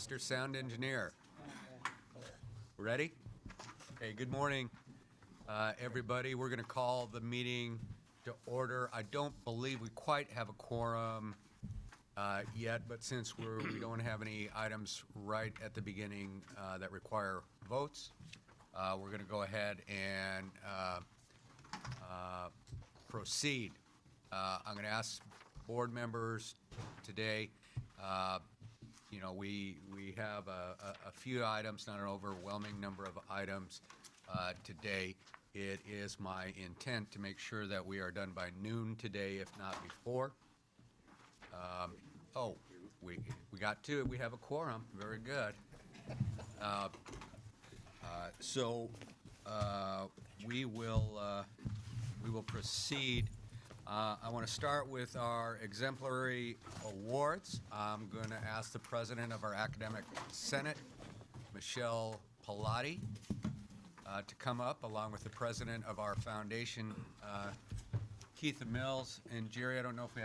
Mr. Sound Engineer. Ready? Okay, good morning, everybody. We're going to call the meeting to order. I don't believe we quite have a quorum yet, but since we don't have any items right at the beginning that require votes, we're going to go ahead and proceed. I'm going to ask board members today. We have a few items, not an overwhelming number of items today. It is my intent to make sure that we are done by noon today, if not before. We got to it. We have a quorum. Very good. We will proceed. I want to start with our Exemplary Awards. I'm going to ask the President of our Academic Senate, Michelle Pallotti, to come up, along with the President of our Foundation, Keith Mills. And Jerry, I don't know if do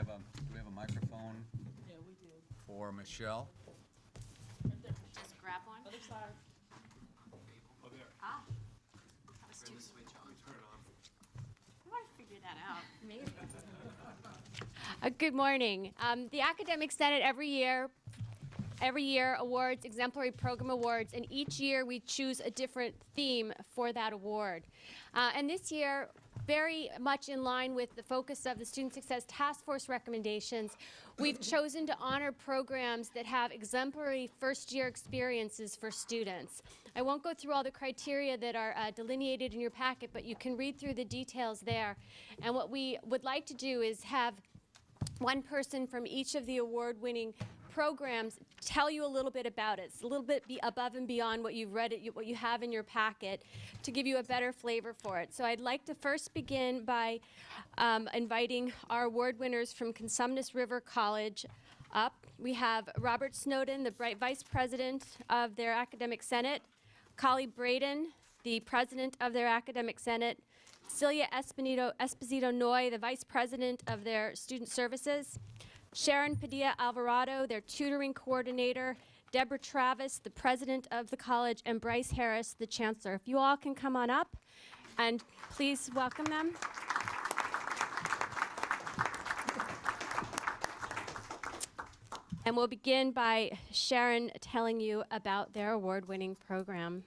we have a microphone? Yeah, we do. For Michelle? Just grab one. Other side. Over there. Ah, that was too. Switch on. Turn it on. I want to figure that out. Maybe. Good morning. The Academic Senate every year awards Exemplary Program Awards, and each year we choose a different theme for that award. And this year, very much in line with the focus of the Student Success Task Force recommendations, we've chosen to honor programs that have exemplary first-year experiences for students. I won't go through all the criteria that are delineated in your packet, but you can read through the details there. And what we would like to do is have one person from each of the award-winning programs tell you a little bit about it. It's a little bit above and beyond what you've read, what you have in your packet, to give you a better flavor for it. So I'd like to first begin by inviting our award winners from Cosumnes River College up. We have Robert Snowden, the Vice President of their Academic Senate, Kali Braden, the President of their Academic Senate, Celia Esposito Noy, the Vice President of their Student Services, Sharon Padilla Alvarado, their tutoring coordinator, Deborah Travis, the president of the college, and Bryce Harris, the chancellor. If you all can come on up, and please welcome them. And we'll begin by Sharon telling you about their award-winning program.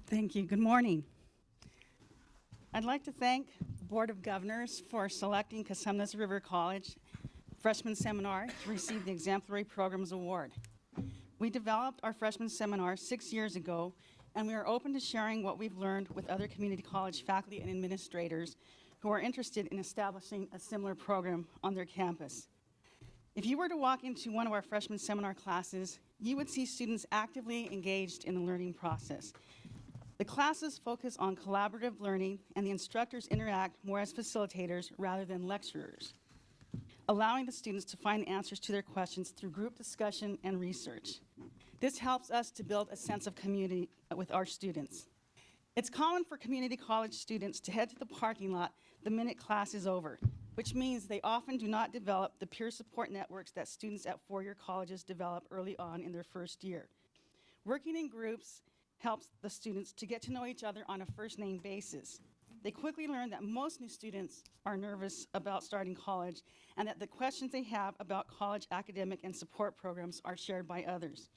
Thank you. Good morning. I'd like to thank the Board of Governors for selecting Cosumnes River College Freshman Seminar to receive the Exemplary Programs Award. We developed our freshman seminar 6 years ago, and we are open to sharing what we've learned with other community college faculty and administrators who are interested in establishing a similar program on their campus. If you were to walk into one of our freshman seminar classes, you would see students actively engaged in the learning process. The classes focus on collaborative learning, and the instructors interact more as facilitators rather than lecturers, allowing the students to find answers to their questions through group discussion and research. This helps us to build a sense of community with our students. It's common for community college students to head to the parking lot the minute class is over, which means they often do not develop the peer support networks that students at four-year colleges develop early on in their first year. Working in groups helps the students to get to know each other on a first-name basis. They quickly learn that most new students are nervous about starting college, and that the questions they have about college academic and support programs are shared by others.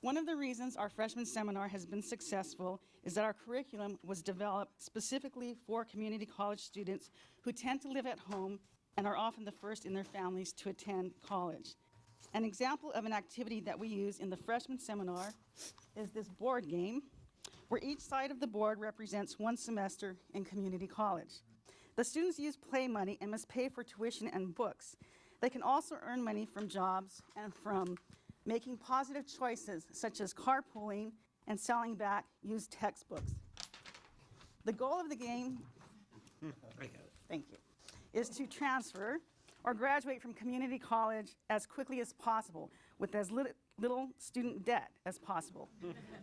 One of the reasons our freshman seminar has been successful is that our curriculum was developed specifically for community college students who tend to live at home and are often the first in their families to attend college. An example of an activity that we use in the freshman seminar is this board game, where each side of the board represents one semester in community college. The students use play money and must pay for tuition and books. They can also earn money from jobs and from making positive choices, such as carpooling and selling back used textbooks. The goal of the game, thank you, is to transfer or graduate from community college as quickly as possible with as little student debt as possible.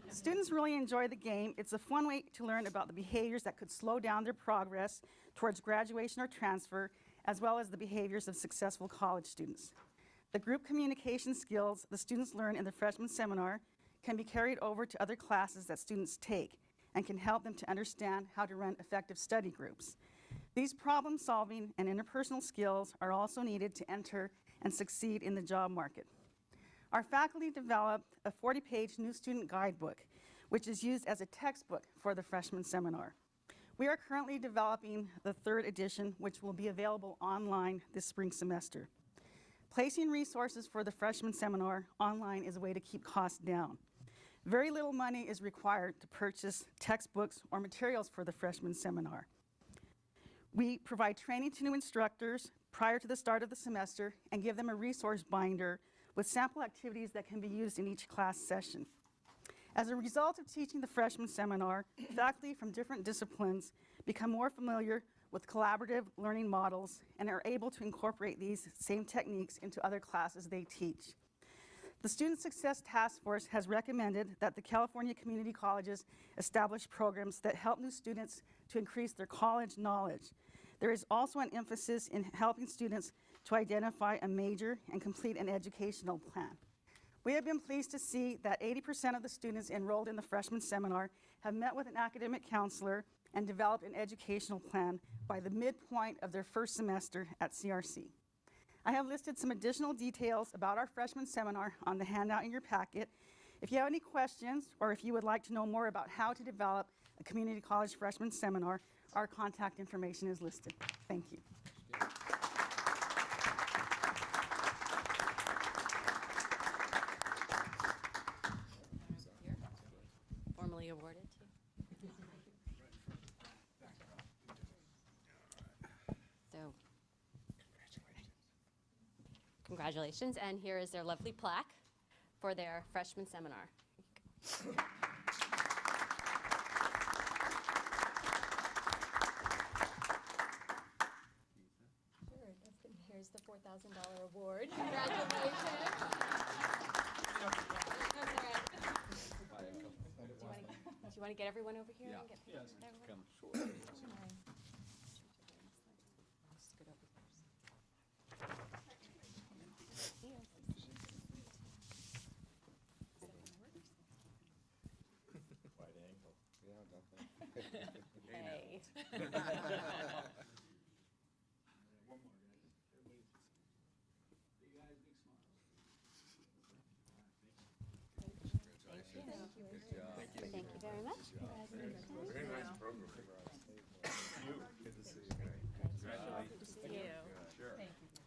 Students really enjoy the game. It's a fun way to learn about the behaviors that could slow down their progress towards graduation or transfer, as well as the behaviors of successful college students. The group communication skills the students learn in the freshman seminar can be carried over to other classes that students take and can help them to understand how to run effective study groups. These problem-solving and interpersonal skills are also needed to enter and succeed in the job market. Our faculty developed a 40-page new student guidebook, which is used as a textbook for the freshman seminar. We are currently developing the 3rd edition, which will be available online this spring semester. Placing resources for the freshman seminar online is a way to keep costs down. Very little money is required to purchase textbooks or materials for the freshman seminar. We provide training to new instructors prior to the start of the semester and give them a resource binder with sample activities that can be used in each class session. As a result of teaching the freshman seminar, faculty from different disciplines become more familiar with collaborative learning models and are able to incorporate these same techniques into other classes they teach. The Student Success Task Force has recommended that the California community colleges establish programs that help new students to increase their college knowledge. There is also an emphasis in helping students to identify a major and complete an educational plan. We have been pleased to see that 80% of the students enrolled in the freshman seminar have met with an academic counselor and developed an educational plan by the midpoint of their first semester at CRC. I have listed some additional details about our freshman seminar on the handout in your packet. If you have any questions or if you would like to know more about how to develop a community college freshman seminar, our contact information is listed. Thank you. Formally awarded to you. So, congratulations, and here is their lovely plaque for their freshman seminar. Here's the $4,000 award. Congratulations. Do you want to get everyone over here? Yeah. And get Yes. everyone? Come short. Scoot over here. Wide angle. Hey. One more, guys. Everybody. You guys, big smiles. Thank you very much. Very nice program. Good to see you. Good to see you. Sure.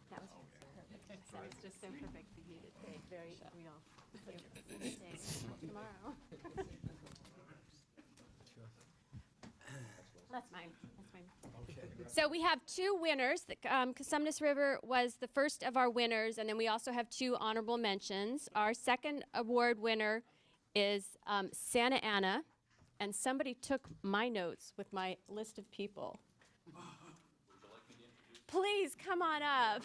That was perfect. That was just so perfect for you to take. Very real. Tomorrow. That's mine. That's mine. So we have 2 winners. Cosumnes River was the first of our winners, and then we also have 2 honorable mentions. Our second award winner is Santa Ana, and somebody took my notes with my list of people. Please come on up.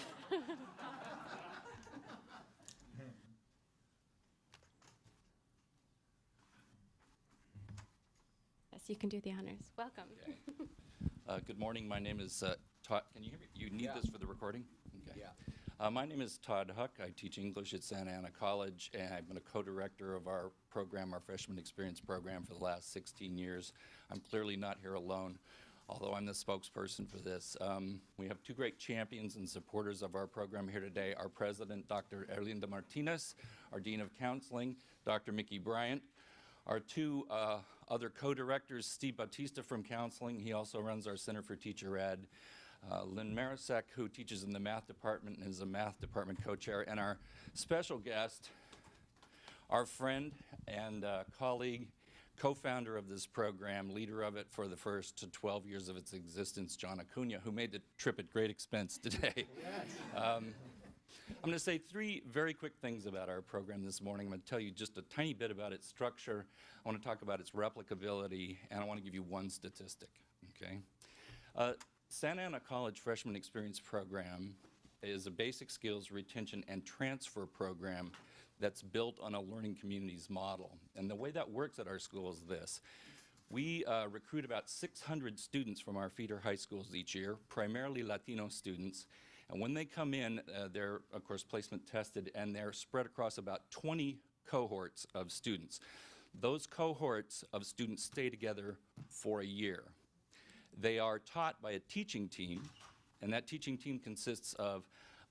Yes, you can do the honors. Welcome. Good morning. My name is Todd. Can you hear me? You need Yeah. this for the recording? Okay. Yeah. My name is Todd Huck. I teach English at Santa Ana College, and I've been a co-director of our program, our Freshman Experience program, for the last 16 years. I'm clearly not here alone, although I'm the spokesperson for this. We have 2 great champions and supporters of our program here today. Our president, Dr. Erlinda Martinez, our dean of counseling, Dr. Mickey Bryant. Our 2 other co-directors, Steve Bautista from counseling. He also runs our Center for Teacher Ed. Lynn Marisek, who teaches in the math department and is a math department co-chair. And our special guest, our friend and colleague, co-founder of this program, leader of it for the first 12 years of its existence, John Acuna, who made the trip at great expense today. I'm going to say 3 very quick things about our program this morning. I'm going to tell you just a tiny bit about its structure. I want to talk about its replicability, and I want to give you 1 statistic, okay? Santa Ana College Freshman Experience Program is a basic skills retention and transfer program that's built on a learning communities model. And the way that works at our school is this. We recruit about 600 students from our feeder high schools each year, primarily Latino students. And when they come in, they're, of course, placement tested, and they're spread across about 20 cohorts of students. Those cohorts of students stay together for a year. They are taught by a teaching team, and that teaching team consists of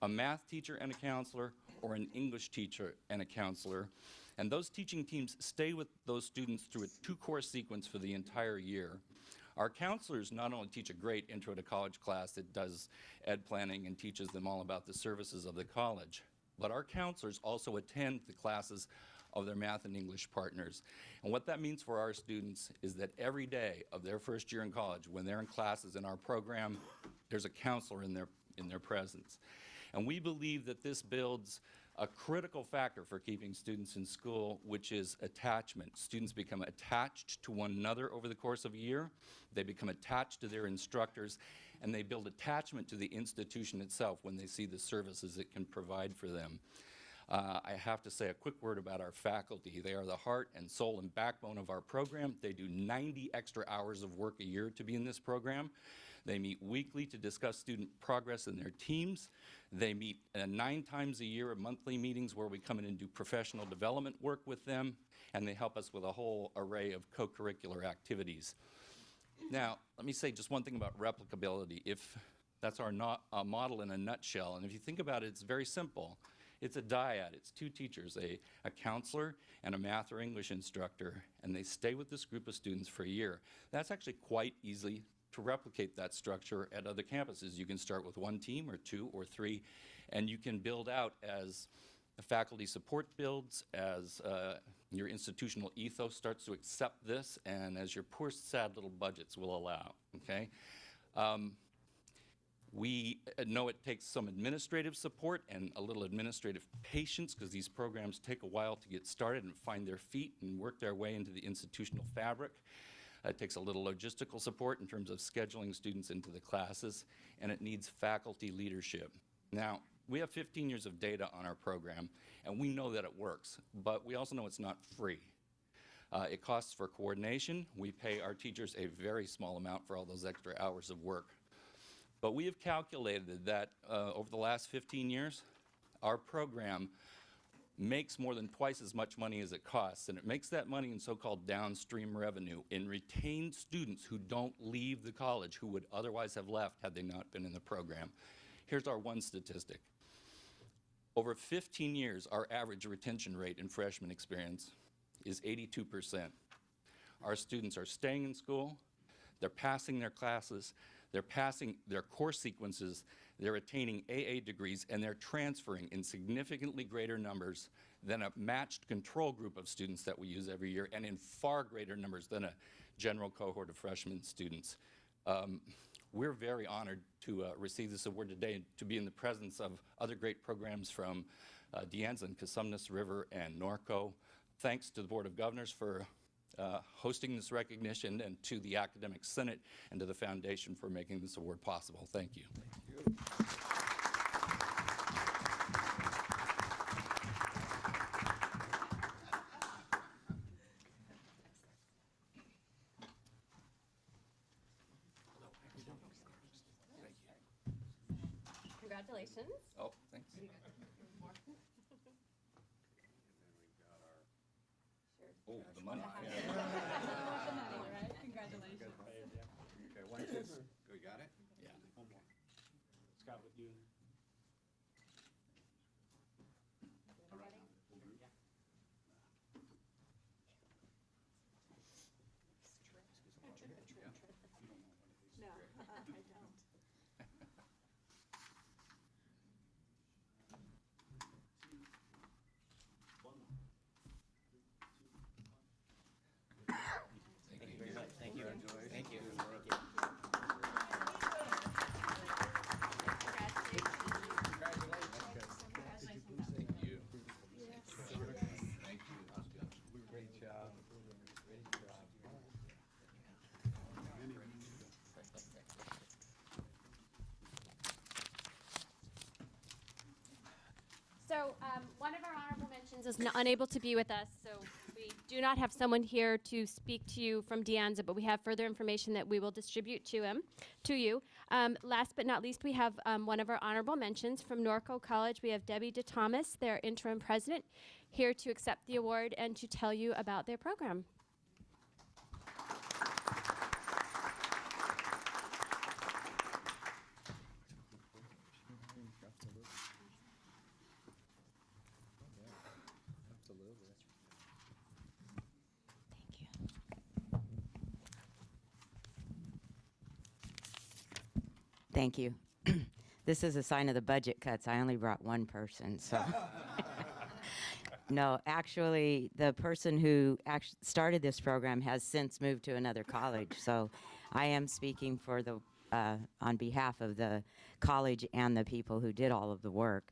a math teacher and a counselor, or an English teacher and a counselor. And those teaching teams stay with those students through a two-course sequence for the entire year. Our counselors not only teach a great intro to college class that does ed planning and teaches them all about the services of the college, but our counselors also attend the classes of their math and English partners. And what that means for our students is that every day of their first year in college, when they're in classes in our program, there's a counselor in their presence. And we believe that this builds a critical factor for keeping students in school, which is attachment. Students become attached to one another over the course of a year. They become attached to their instructors, and they build attachment to the institution itself when they see the services it can provide for them. I have to say a quick word about our faculty. They are the heart and soul and backbone of our program. They do 90 extra hours of work a year to be in this program. They meet weekly to discuss student progress in their teams. They meet 9 times a year at monthly meetings where we come in and do professional development work with them, and they help us with a whole array of co-curricular activities. Now, let me say just one thing about replicability. If that's our model in a nutshell, and if you think about it, it's very simple. It's a dyad. It's 2 teachers, a counselor and a math or English instructor, and they stay with this group of students for a year. That's actually quite easy to replicate that structure at other campuses. You can start with 1 team or 2 or 3, and you can build out as the faculty support builds, as your institutional ethos starts to accept this, and as your poor, sad little budgets will allow, okay? We know it takes some administrative support and a little administrative patience, because these programs take a while to get started and find their feet and work their way into the institutional fabric. It takes a little logistical support in terms of scheduling students into the classes, and it needs faculty leadership. Now, we have 15 years of data on our program, and we know that it works, but we also know it's not free. It costs for coordination. We pay our teachers a very small amount for all those extra hours of work. But we have calculated that over the last 15 years, our program makes more than twice as much money as it costs, and it makes that money in so-called downstream revenue, in retained students who don't leave the college, who would otherwise have left had they not been in the program. Here's our one statistic. Over 15 years, our average retention rate in freshman experience is 82%. Our students are staying in school, they're passing their classes, they're passing their course sequences, they're attaining AA degrees, and they're transferring in significantly greater numbers than a matched control group of students that we use every year, and in far greater numbers than a general cohort of freshman students. We're very honored to receive this award today and to be in the presence of other great programs from De Anza, Cosumnes River, and Norco. Thanks to the Board of Governors for hosting this recognition, and to the Academic Senate and to the Foundation for making this award possible. Thank you. Thank you. Congratulations. Oh, thanks. Oh, the money. Congratulations. Okay, 1, 2, go, you got it? Yeah. One more. Scott, with you. No, I don't. Thank you. Thank you. Thank you. Thank you. Great job. Great job. Deanza is unable to be with us, so we do not have someone here to speak to you from Deanza, but we have further information that we will distribute to you. Last but not least, we have one of our honorable mentions from Norco College. We have Debbie DeThomas, their interim president, here to accept the award and to tell you about their program. Thank you. This is a sign of the budget cuts. I only brought one person, so. No, actually, the person who started this program has since moved to another college, so I am speaking for the, on behalf of the college and the people who did all of the work.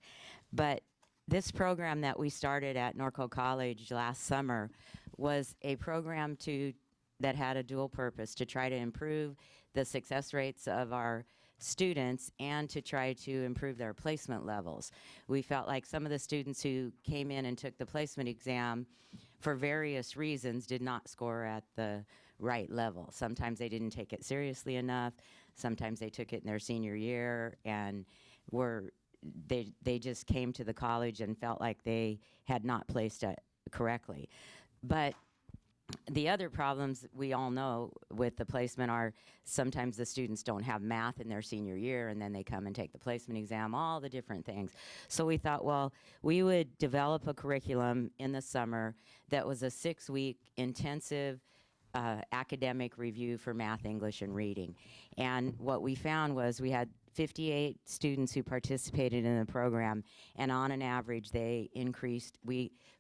But this program that we started at Norco College last summer was a program that had a dual purpose, to try to improve the success rates of our students and to try to improve their placement levels. We felt like some of the students who came in and took the placement exam for various reasons did not score at the right level. Sometimes they didn't take it seriously enough. Sometimes they took it in their senior year and they just came to the college and felt like they had not placed it correctly. But the other problems we all know with the placement are sometimes the students don't have math in their senior year and then they come and take the placement exam, all the different things. So we thought, well, we would develop a curriculum in the summer that was a 6-week intensive academic review for math, English, and reading. And what we found was we had 58 students who participated in the program, and on an average they increased,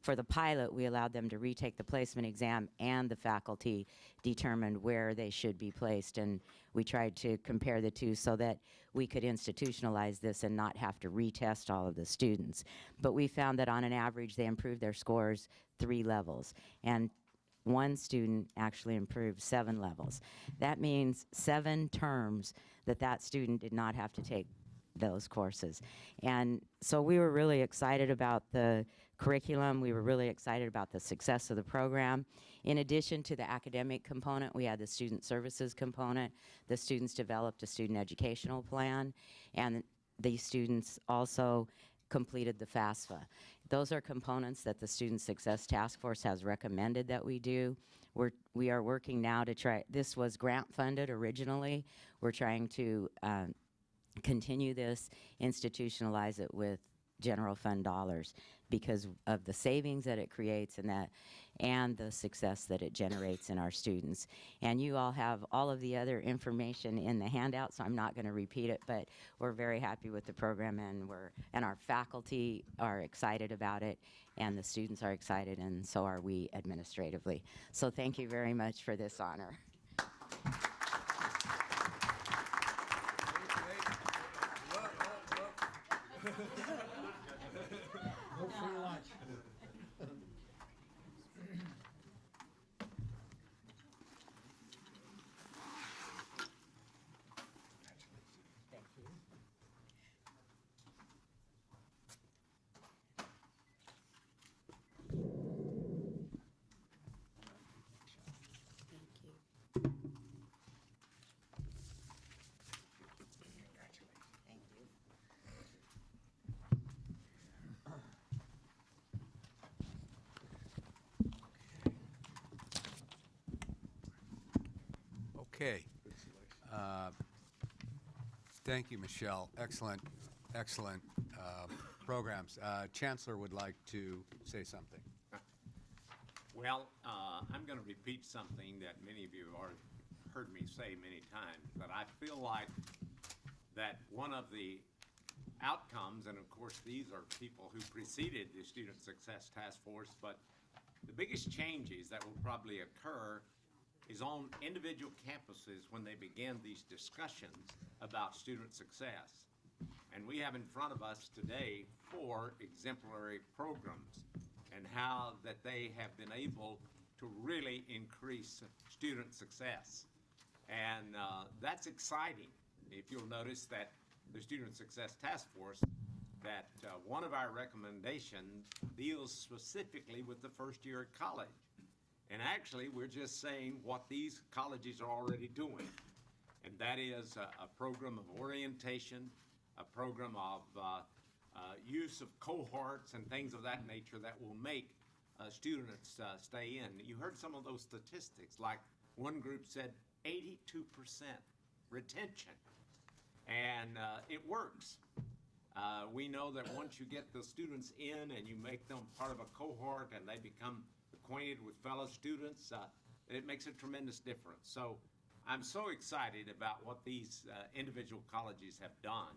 for the pilot we allowed them to retake the placement exam and the faculty determined where they should be placed, and we tried to compare the two so that we could institutionalize this and not have to retest all of the students. But we found that on an average they improved their scores 3 levels, and one student actually improved 7 levels. That means 7 terms that student did not have to take those courses. And so we were really excited about the curriculum. We were really excited about the success of the program. In addition to the academic component, we had the student services component. The students developed a student educational plan, and the students also completed the FAFSA. Those are components that the Student Success Task Force has recommended that we do. We are working now to try, this was grant funded originally. We're trying to continue this, institutionalize it with general fund dollars because of the savings that it creates and the success that it generates in our students. And you all have all of the other information in the handout, so I'm not going to repeat it, but we're very happy with the program, and our faculty are excited about it, and the students are excited, and so are we administratively. So thank you very much for this honor. No free lunch. Okay. Thank you, Michelle. Excellent, excellent programs. Chancellor would like to say something. Well, I'm going to repeat something that many of you have already heard me say many times, but I feel like that one of the outcomes, and of course these are people who preceded the Student Success Task Force, but the biggest changes that will probably occur is on individual campuses when they begin these discussions about student success. And we have in front of us today 4 exemplary programs and how that they have been able to really increase student success. And that's exciting. If you'll notice that the Student Success Task Force that one of our recommendations deals specifically with the first year at college. And actually, we're just saying what these colleges are already doing. And that is a program of orientation, a program of use of cohorts and things of that nature that will make students stay in. You heard some of those statistics, like one group said 82% retention. And it works. We know that once you get the students in and you make them part of a cohort and they become acquainted with fellow students, it makes a tremendous difference. So I'm so excited about what these individual colleges have done.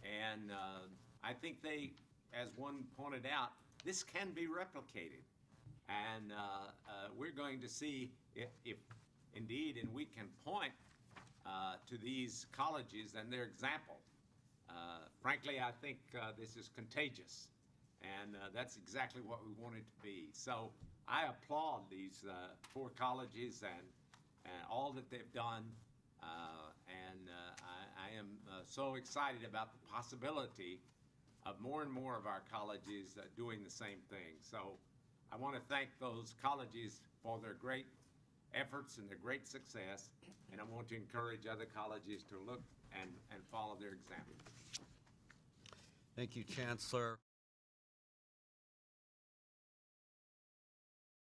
And I think they, as one pointed out, this can be replicated. And we're going to see if indeed, and we can point to these colleges and their example. Frankly, I think this is contagious, and that's exactly what we want it to be. So I applaud these 4 colleges and all that they've done, and I am so excited about the possibility of more and more of our colleges doing the same thing. So I want to thank those colleges for their great efforts and their great success, and I want to encourage other colleges to look and follow their example. Thank you, Chancellor.